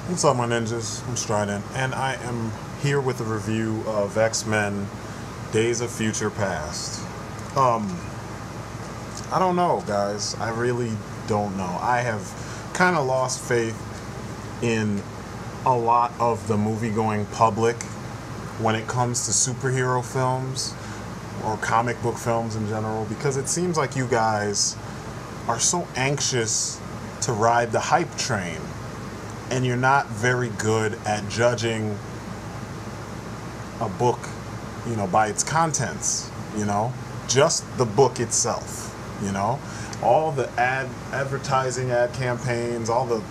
What's up, my ninjas? I'm Strident, and I am here with a review of X-Men Days of Future Past. Um, I don't know, guys. I really don't know. I have kind of lost faith in a lot of the movie-going public when it comes to superhero films or comic book films in general, because it seems like you guys are so anxious to ride the hype train, and you're not very good at judging a book, by its contents, just the book itself, all the advertising ad campaigns, all the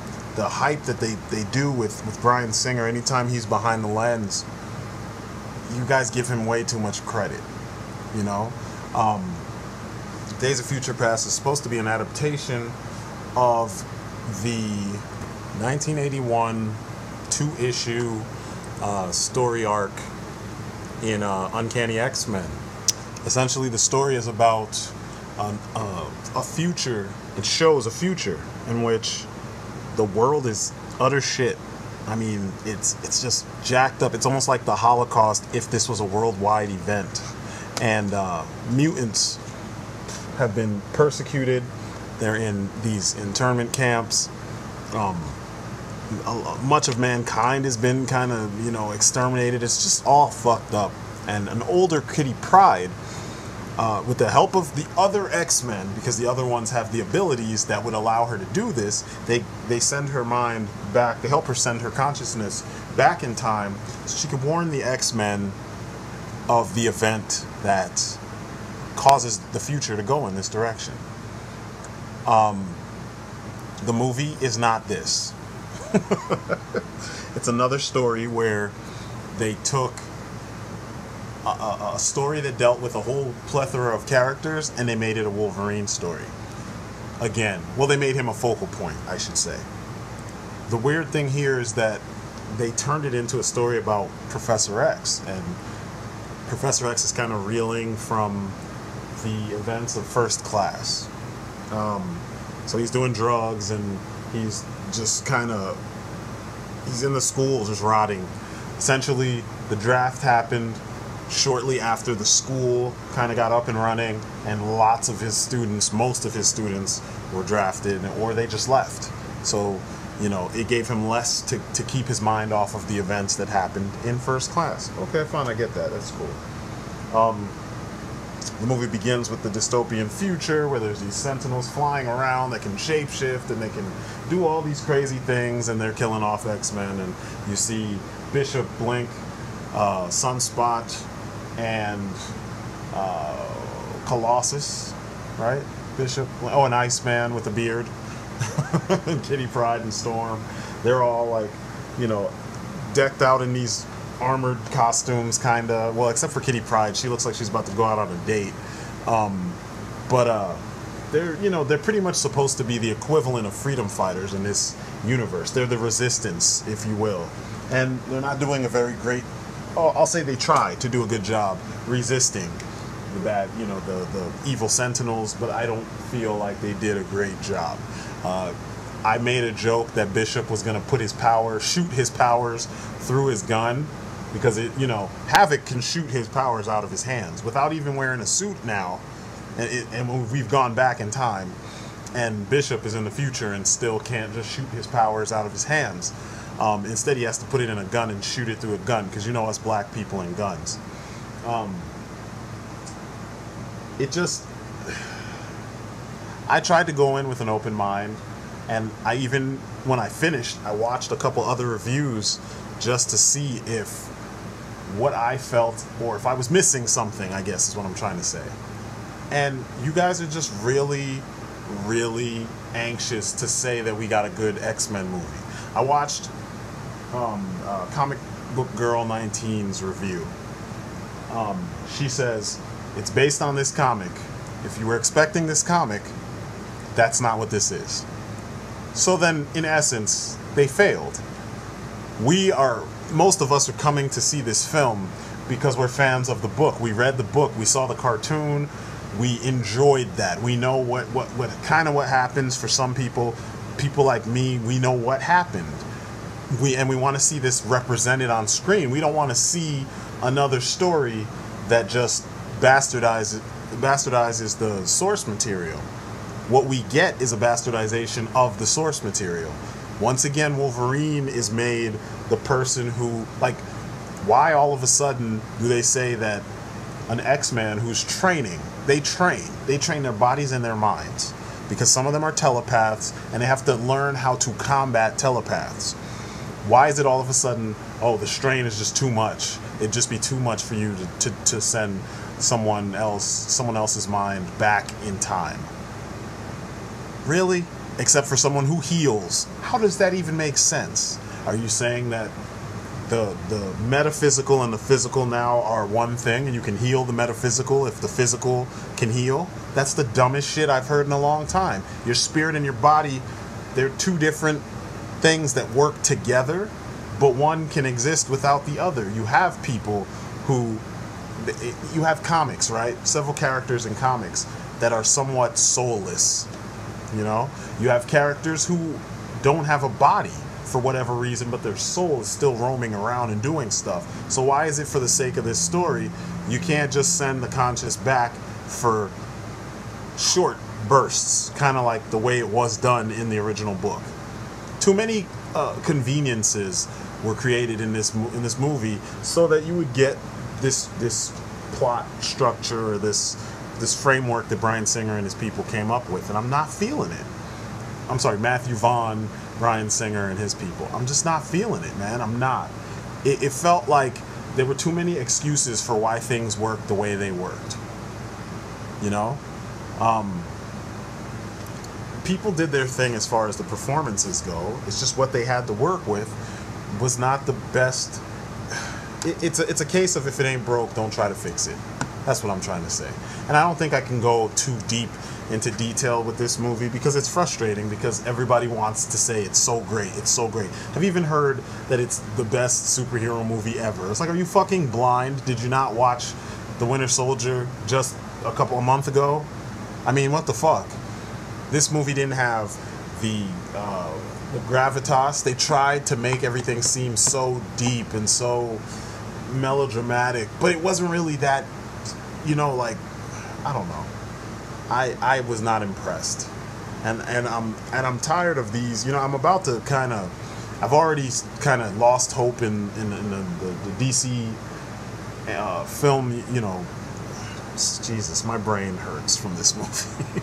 hype that they do with Bryan Singer anytime he's behind the lens. You guys give him way too much credit, um, Days of Future Past is supposed to be an adaptation of the 1981 two-issue story arc in Uncanny X-Men. Essentially, the story is about a future. It shows a future in which the world is utter shit. I mean, it's just jacked up. It's almost like the Holocaust if this was a worldwide event. And mutants have been persecuted. They're in these internment camps. Much of mankind has been kind of, exterminated. It's just all fucked up. And an older Kitty Pryde, with the help of the other X-Men, because the other ones have the abilities that would allow her to do this, they send her mind back, they help her send her consciousness back in time so she can warn the X-Men of the event that causes the future to go in this direction. The movie is not this. It's another story where they took a story that dealt with a whole plethora of characters and they made it a Wolverine story. Again, well, they made him a focal point, I should say. The weird thing here is that they turned it into a story about Professor X, and Professor X is kind of reeling from the events of First Class. So he's doing drugs and he's just he's in the school just rotting. Essentially, the draft happened shortly after the school kind of got up and running, and most of his students were drafted, or they just left. So, it gave him less to keep his mind off of the events that happened in First Class. Okay, fine, I get that. That's cool. The movie begins with the dystopian future where there's these sentinels flying around that can shapeshift and they can do all these crazy things, and they're killing off X-Men. And you see Bishop, Blink, Sunspot, and Colossus, right? Bishop, and Iceman with a beard, and Kitty Pryde and Storm. They're all decked out in these armored costumes, kinda. Well, except for Kitty Pryde, she looks like she's about to go out on a date. But they're pretty much supposed to be the equivalent of freedom fighters in this universe. They're the resistance, if you will, and they're not doing a very great. Oh, I'll say they try to do a good job resisting the evil Sentinels, but I don't feel like they did a great job. I made a joke that Bishop was going to shoot his powers through his gun, because Havoc can shoot his powers out of his hands without even wearing a suit now, and we've gone back in time, and Bishop is in the future and still can't just shoot his powers out of his hands. Instead, he has to put it in a gun and shoot it through a gun, because us black people and guns. I tried to go in with an open mind, and when I finished, I watched a couple other reviews just to see if what I felt, or if I was missing something, I guess is what I'm trying to say. And you guys are just really, really anxious to say that we got a good X-Men movie. I watched Comic Book Girl 19's review. She says, it's based on this comic. If you were expecting this comic, that's not what this is. So then, in essence, they failed. Most of us are coming to see this film because we're fans of the book. We read the book, we saw the cartoon, we enjoyed that. We know what happens for some people. People like me, we know what happened. we want to see this represented on screen. We don't want to see another story that just bastardizes the source material. What we get is a bastardization of the source material. Once again, Wolverine is made the person who, like, why all of a sudden do they say that an X-Man who's training, they train their bodies and their minds, because some of them are telepaths and they have to learn how to combat telepaths. Why is it all of a sudden, oh, the strain is just too much? It'd just be too much for you to send someone else's mind back in time. Really? Except for someone who heals. How does that even make sense? Are you saying that the metaphysical and the physical now are one thing and you can heal the metaphysical if the physical can heal? That's the dumbest shit I've heard in a long time. Your spirit and your body, they're two different things that work together, but one can exist without the other. You have people who, you have comics, right? Several characters in comics that are somewhat soulless. You know, you have characters who don't have a body for whatever reason, but their soul is still roaming around and doing stuff. So why is it, for the sake of this story, you can't just send the conscious back for short bursts, kind of like the way it was done in the original book? Too many conveniences were created in this movie so that you would get this plot structure, or this framework that Bryan Singer and his people came up with, and I'm not feeling it. I'm sorry, Matthew Vaughn, Bryan Singer and his people. I'm just not feeling it, man. I'm not. It felt like there were too many excuses for why things worked the way they worked. You know? People did their thing as far as the performances go. It's just what they had to work with was not the best. It's a case of, if it ain't broke, don't try to fix it. That's what I'm trying to say. And I don't think I can go too deep into detail with this movie because it's frustrating, because everybody wants to say it's so great, it's so great. I've even heard that it's the best superhero movie ever. It's like, are you fucking blind? Did you not watch The Winter Soldier just a month ago? I mean, what the fuck? This movie didn't have the gravitas. They tried to make everything seem so deep and so melodramatic, but it wasn't really that, you know, like, I don't know. I was not impressed, and I'm tired of these. You know, I'm about to I've already kind of lost hope in the DC film. You know, Jesus, my brain hurts from this movie,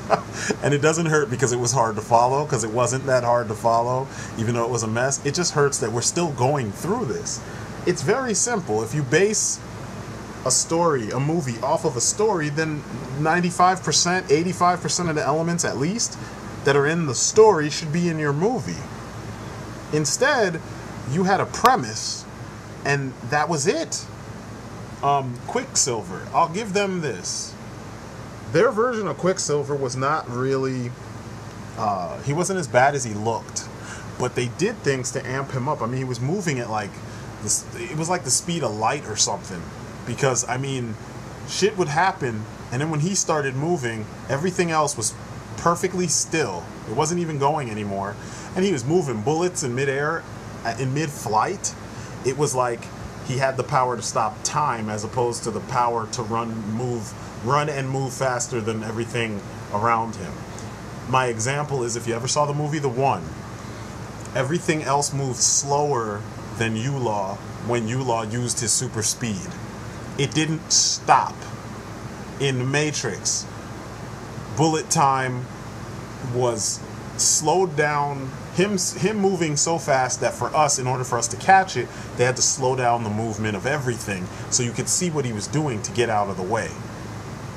and it doesn't hurt because it was hard to follow, because it wasn't that hard to follow, even though it was a mess. It just hurts that we're still going through this. It's very simple. If you base a movie off of a story, then 95%, 85% of the elements, at least, that are in the story should be in your movie. Instead, you had a premise, and that was it. Quicksilver, I'll give them this. Their version of Quicksilver was not really, he wasn't as bad as he looked, but they did things to amp him up. I mean, he was moving at like, it was like the speed of light or something. Because, I mean, shit would happen, and then when he started moving, everything else was perfectly still. It wasn't even going anymore. And he was moving bullets in midair, in mid-flight. It was like he had the power to stop time, as opposed to the power to run and move faster than everything around him. My example is, if you ever saw the movie The One, everything else moved slower than Yulaw when Yulaw used his super speed. It didn't stop. In The Matrix, bullet time was slowed down. Him moving so fast that for us, in order for us to catch it, they had to slow down the movement of everything so you could see what he was doing to get out of the way.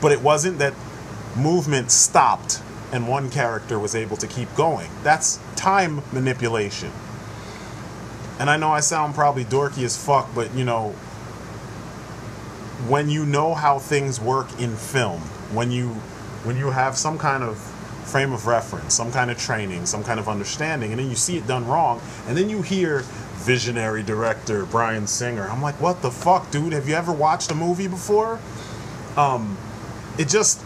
But it wasn't that movement stopped and one character was able to keep going. That's time manipulation. And I know I sound probably dorky as fuck, but, you know, when you know how things work in film, when you have some kind of frame of reference, some kind of training, some kind of understanding, and then you see it done wrong, and then you hear visionary director Bryan Singer, I'm like, what the fuck, dude? Have you ever watched a movie before? It just,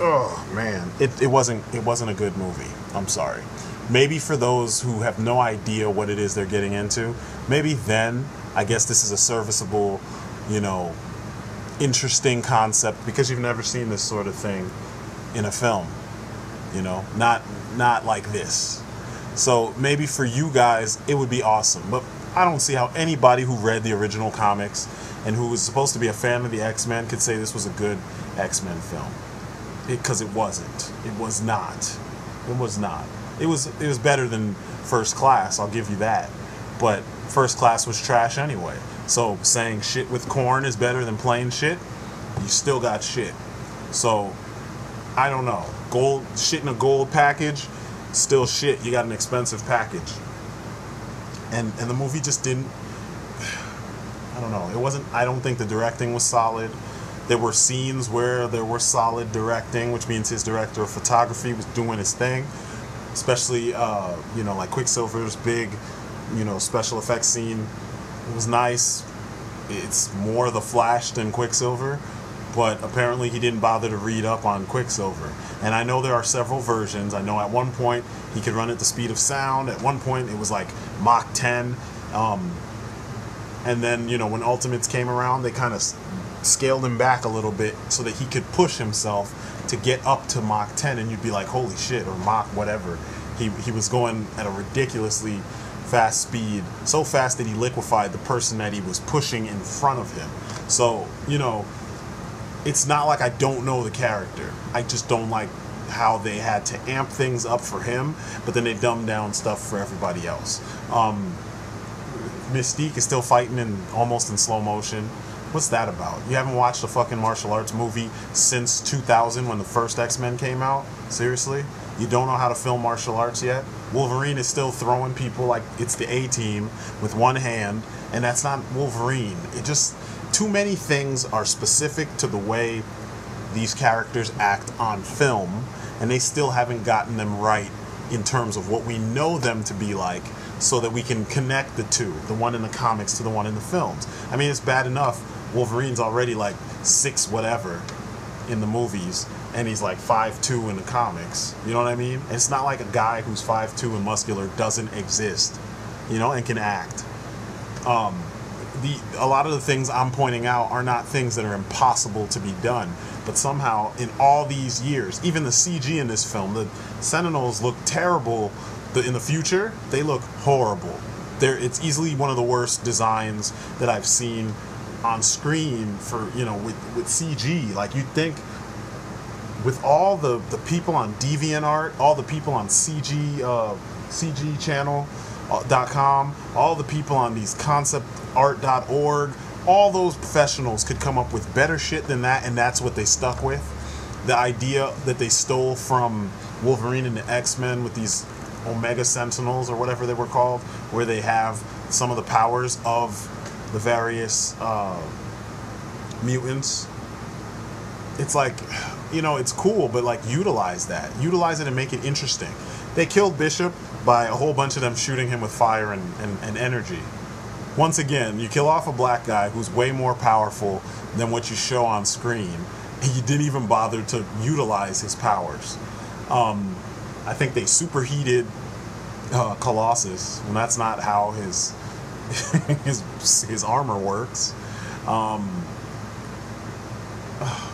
oh man, it wasn't a good movie. I'm sorry. maybe for those who have no idea what it is they're getting into, maybe then I guess this is a serviceable, you know, interesting concept because you've never seen this sort of thing in a film, you know, not like this. So maybe for you guys it would be awesome, but I don't see how anybody who read the original comics and who was supposed to be a fan of the X-Men could say this was a good X-Men film, because it wasn't. It was not. It was not. It was better than First Class, I'll give you that, but First Class was trash anyway. So saying shit with corn is better than plain shit, you still got shit. So I don't know. Gold shit in a gold package, still shit. You got an expensive package. And the movie just didn't, I don't know. It wasn't, I don't think the directing was solid. There were scenes where there were solid directing, which means his director of photography was doing his thing. Especially, you know, like Quicksilver's big, you know, special effects scene. It was nice. It's more The Flash than Quicksilver, but apparently he didn't bother to read up on Quicksilver. And I know there are several versions. I know at one point he could run at the speed of sound. At one point it was like Mach 10. And then, you know, when Ultimates came around, they kind of scaled him back a little bit so that he could push himself to get up to Mach 10, and you'd be like, holy shit, or Mach whatever. He was going at a ridiculously fast speed, so fast that he liquefied the person that he was pushing in front of him. So, you know, it's not like I don't know the character. I just don't like how they had to amp things up for him, but then they dumbed down stuff for everybody else. Mystique is still fighting almost in slow motion. What's that about? You haven't watched a fucking martial arts movie since 2000 when the first X-Men came out? Seriously? You don't know how to film martial arts yet? Wolverine is still throwing people like it's the A-Team with one hand, and that's not Wolverine. It just, too many things are specific to the way these characters act on film, and they still haven't gotten them right in terms of what we know them to be like, so that we can connect the two, the one in the comics to the one in the films. I mean, it's bad enough Wolverine's already like 6 whatever in the movies, and he's like 5'2" in the comics. You know what I mean? And it's not like a guy who's 5'2" and muscular doesn't exist, you know, and can act. A lot of the things I'm pointing out are not things that are impossible to be done, but somehow in all these years, even the CG in this film, the Sentinels look terrible. In the future, they look horrible. It's easily one of the worst designs that I've seen on screen for, you know, with CG. Like, you'd think with all the people on DeviantArt, all the people on CGchannel.com, all the people on these conceptart.org, all those professionals could come up with better shit than that, and that's what they stuck with. The idea that they stole from Wolverine and the X-Men with these Omega Sentinels or whatever they were called, where they have some of the powers of the various mutants. It's like, you know, it's cool, but like, utilize that. Utilize it and make it interesting. They killed Bishop by a whole bunch of them shooting him with fire and energy. Once again, you kill off a black guy who's way more powerful than what you show on screen, and you didn't even bother to utilize his powers. I think they superheated Colossus, and that's not how his his armor works.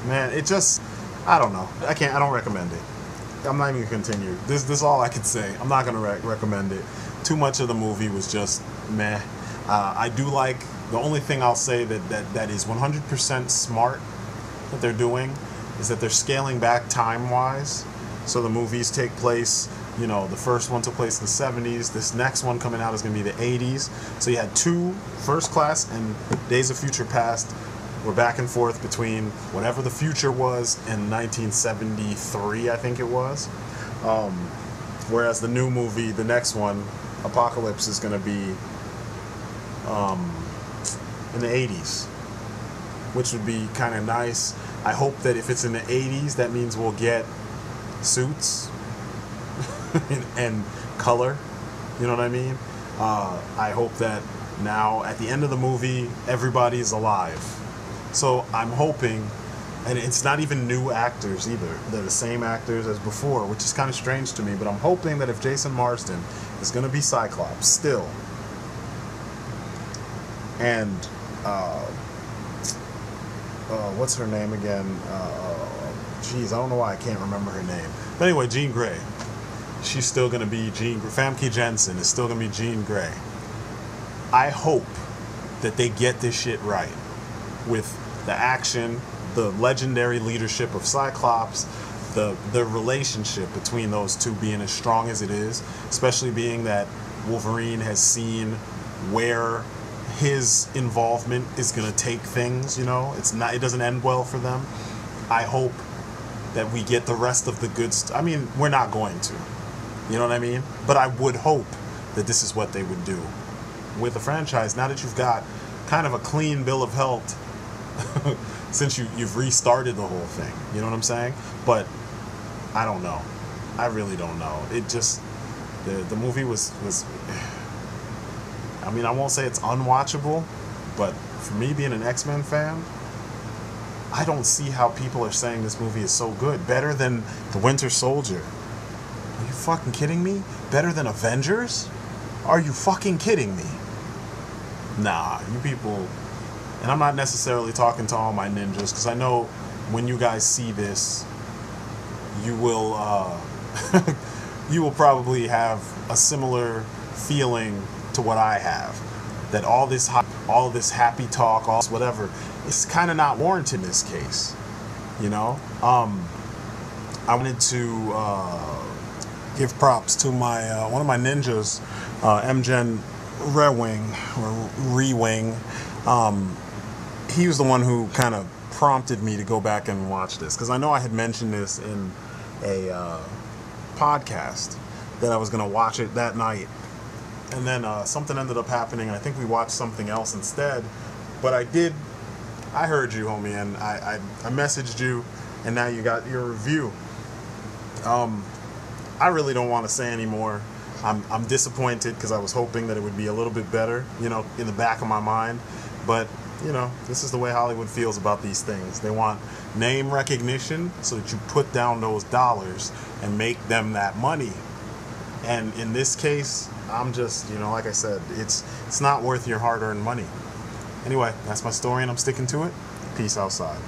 Man, it just, I don't know. I don't recommend it. I'm not even gonna continue. This is all I can say. I'm not gonna recommend it. Too much of the movie was just meh. I do like, the only thing I'll say that is 100% smart that they're doing is that they're scaling back time-wise. So the movies take place, you know, the first one took place in the 70s. This next one coming out is going to be the 80s. So you had 2, First Class and Days of Future Past, were back and forth between whatever the future was in 1973, I think it was. Whereas the new movie, the next one, Apocalypse, is going to be in the 80s, which would be kind of nice. I hope that if it's in the 80s, that means we'll get suits and color, you know what I mean? I hope that now at the end of the movie everybody's alive, so I'm hoping And it's not even new actors either. They're the same actors as before, which is kind of strange to me. But I'm hoping that if Jason Marsden is going to be Cyclops still, and what's her name again? Jeez, I don't know why I can't remember her name. But anyway, Jean Grey. She's still going to be Jean. Famke Janssen is still going to be Jean Grey. I hope that they get this shit right with the action, the legendary leadership of Cyclops, the relationship between those two being as strong as it is, especially being that Wolverine has seen where his involvement is going to take things, you know. It doesn't end well for them. I hope that we get the rest of the good stuff. I mean, we're not going to. You know what I mean? But I would hope that this is what they would do with the franchise, now that you've got kind of a clean bill of health since you've restarted the whole thing. You know what I'm saying? But I don't know. I really don't know. It just, the movie was I mean, I won't say it's unwatchable, but for me being an X-Men fan, I don't see how people are saying this movie is so good. Better than The Winter Soldier. Are you fucking kidding me? Better than Avengers? Are you fucking kidding me? Nah, you people... And I'm not necessarily talking to all my ninjas, because I know when you guys see this, you will you will probably have a similar feeling to what I have. That all this happy talk, all this whatever, it's kind of not warranted in this case. You know? I wanted to give props to my one of my ninjas, MGen Rewing. He was the one who kind of prompted me to go back and watch this, because I know I had mentioned this in a podcast that I was going to watch it that night, and then something ended up happening, and I think we watched something else instead. But I heard you, homie, and I messaged you, and now you got your review. I really don't want to say anymore. I'm disappointed, because I was hoping that it would be a little bit better, you know, in the back of my mind. But, you know, this is the way Hollywood feels about these things. They want name recognition so that you put down those dollars and make them that money. And in this case, I'm just, you know, like I said, it's not worth your hard-earned money. Anyway, that's my story, and I'm sticking to it. Peace outside.